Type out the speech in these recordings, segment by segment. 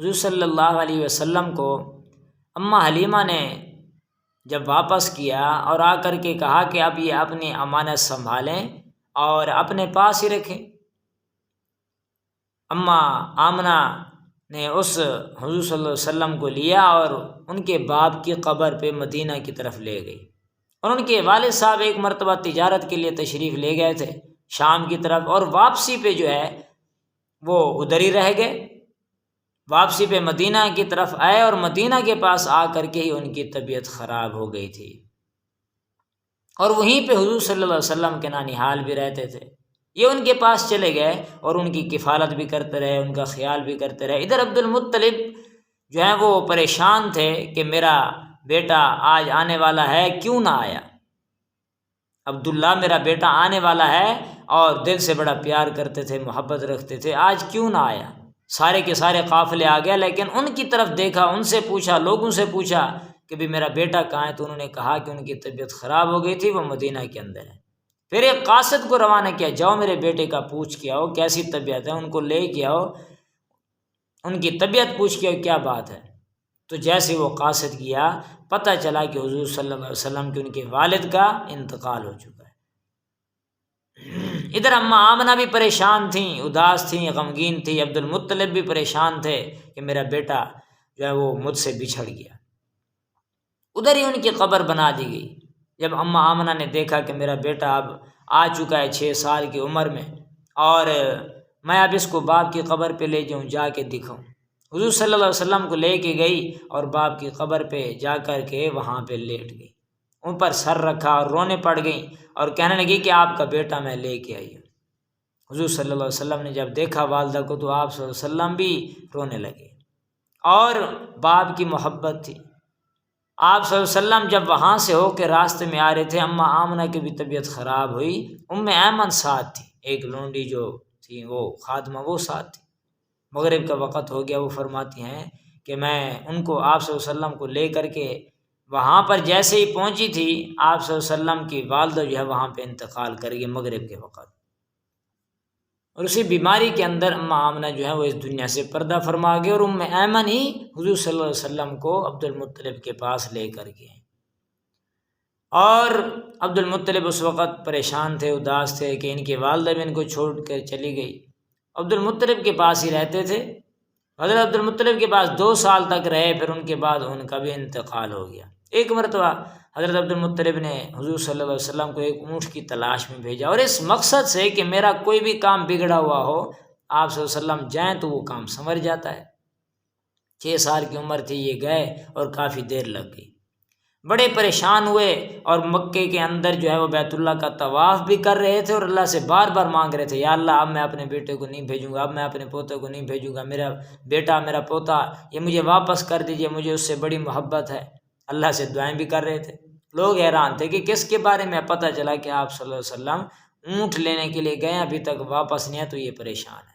حضور صلی اللہ علیہ وسلم کو اماں حلیمہ نے جب واپس کیا اور آ کر کے کہا کہ اب یہ اپنی امانت سنبھالیں اور اپنے پاس ہی رکھیں، اماں آمنہ نے اس حضور صلی اللہ علیہ وسلم کو لیا اور ان کے باپ کی قبر پہ مدینہ کی طرف لے گئی، اور ان کے والد صاحب ایک مرتبہ تجارت کے لیے تشریف لے گئے تھے شام کی طرف، اور واپسی پہ جو ہے وہ ادھر ہی رہ گئے، واپسی پہ مدینہ کی طرف آئے اور مدینہ کے پاس آ کر کے ہی ان کی طبیعت خراب ہو گئی تھی، اور وہیں پہ حضور صلی اللہ علیہ وسلم کے نانیحال بھی رہتے تھے، یہ ان کے پاس چلے گئے اور ان کی کفالت بھی کرتے رہے، ان کا خیال بھی کرتے رہے۔ ادھر عبد المطلب جو ہیں وہ پریشان تھے کہ میرا بیٹا آج آنے والا ہے، کیوں نہ آیا، عبداللہ میرا بیٹا آنے والا ہے اور دل سے بڑا پیار کرتے تھے، محبت رکھتے تھے، آج کیوں نہ آیا۔ سارے کے سارے قافلے آ گیا، لیکن ان کی طرف دیکھا، ان سے پوچھا، لوگوں سے پوچھا کہ بھی میرا بیٹا کہاں ہے، تو انہوں نے کہا کہ ان کی طبیعت خراب ہو گئی تھی، وہ مدینہ کے اندر ہے۔ پھر ایک قاصد کو روانہ کیا، جاؤ میرے بیٹے کا پوچھ کے آؤ کیسی طبیعت ہے، ان کو لے کے آؤ، ان کی طبیعت پوچھ کے آؤ کیا بات ہے۔ تو جیسے وہ قاصد گیا، پتہ چلا کہ حضور صلی اللہ علیہ وسلم کے ان کے والد کا انتقال ہو چکا ہے۔ ادھر اماں آمنہ بھی پریشان تھیں، اداس تھیں، غمگین تھیں، عبد المطلب بھی پریشان تھے کہ میرا بیٹا جو ہے وہ مجھ سے بچھڑ گیا۔ ادھر ہی ان کی قبر بنا دی گئی۔ جب اماں آمنہ نے دیکھا کہ میرا بیٹا اب آ چکا ہے 6 سال کی عمر میں، اور میں اب اس کو باپ کی قبر پہ لے جاؤں، جا کے دکھاؤں، حضور صلی اللہ علیہ وسلم کو لے کے گئی اور باپ کی قبر پہ جا کر کے وہاں پہ لیٹ گئی، ان پر سر رکھا اور رونے پڑ گئیں اور کہنے لگی کہ آپ کا بیٹا میں لے کے آئی ہوں۔ حضور صلی اللہ علیہ وسلم نے جب دیکھا والدہ کو تو آپ صلی اللہ علیہ وسلم بھی رونے لگے، اور باپ کی محبت تھی۔ آپ صلی اللہ علیہ وسلم جب وہاں سے ہو کے راستے میں آ رہے تھے، اماں آمنہ کی بھی طبیعت خراب ہوئی، ایمن ساتھ تھی، ایک لونڈی جو تھی وہ خادمہ وہ ساتھ تھی۔ مغرب کا وقت ہو گیا، وہ فرماتی ہیں کہ میں ان کو آپ صلی اللہ علیہ وسلم کو لے کر کے وہاں پر جیسے ہی پہنچی تھی، آپ صلی اللہ علیہ وسلم کی والدہ جو ہے وہاں پہ انتقال کر گئی مغرب کے وقت، اور اسی بیماری کے اندر اماں آمنہ جو ہے وہ اس دنیا سے پردہ فرما گئے، اور ایمن ہی حضور صلی اللہ علیہ وسلم کو عبد المطلب کے پاس لے کر گئے، اور عبد المطلب اس وقت پریشان تھے، اداس تھے کہ ان کی والدہ بھی ان کو چھوڑ کر چلی گئی۔ عبد المطلب کے پاس ہی رہتے تھے، حضرت عبد المطلب کے پاس 2 سال تک رہے، پھر ان کے بعد ان کا بھی انتقال ہو گیا۔ ایک مرتبہ حضرت عبد المطلب نے حضور صلی اللہ علیہ وسلم کو ایک اونٹ کی تلاش میں بھیجا، اور اس مقصد سے کہ میرا کوئی بھی کام بگڑا ہوا ہو، آپ صلی اللہ علیہ وسلم جائیں تو وہ کام سنور جاتا ہے۔ 6 سال کی عمر تھی، یہ گئے اور کافی دیر لگ گئی، بڑے پریشان ہوئے، اور مکے کے اندر جو ہے وہ بیت اللہ کا طواف بھی کر رہے تھے، اور اللہ سے بار بار مانگ رہے تھے، یا اللہ اب میں اپنے بیٹے کو نہیں بھیجوں گا، اب میں اپنے پوتے کو نہیں بھیجوں گا، میرا بیٹا میرا پوتا یہ مجھے واپس کر دیجئے، مجھے اس سے بڑی محبت ہے۔ اللہ سے دعائیں بھی کر رہے تھے۔ لوگ حیران تھے کہ کس کے بارے میں، پتہ چلا کہ آپ صلی اللہ علیہ وسلم اونٹ لینے کے لیے گئے، ابھی تک واپس نہیں ہے، تو یہ پریشان ہے۔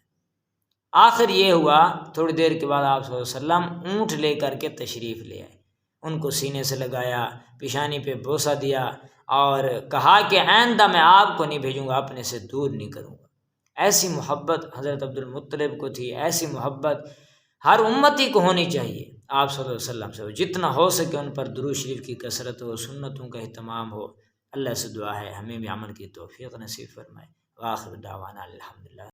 آخر یہ ہوا، تھوڑی دیر کے بعد آپ صلی اللہ علیہ وسلم اونٹ لے کر کے تشریف لے آئے، ان کو سینے سے لگایا، پیشانی پہ بوسہ دیا، اور کہا کہ آئندہ میں آپ کو نہیں بھیجوں گا، اپنے سے دور نہیں کروں گا۔ ایسی محبت حضرت عبد المطلب کو تھی، ایسی محبت ہر امتی کو ہونی چاہیے آپ صلی اللہ علیہ وسلم سے، جتنا ہو سکے ان پر درود شریف کی کثرت ہو، سنتوں کا اہتمام ہو۔ اللہ سے دعا ہے ہمیں بھی عمل کی توفیق نصیب فرمائے۔ وآخر دعوانا الحمدللہ۔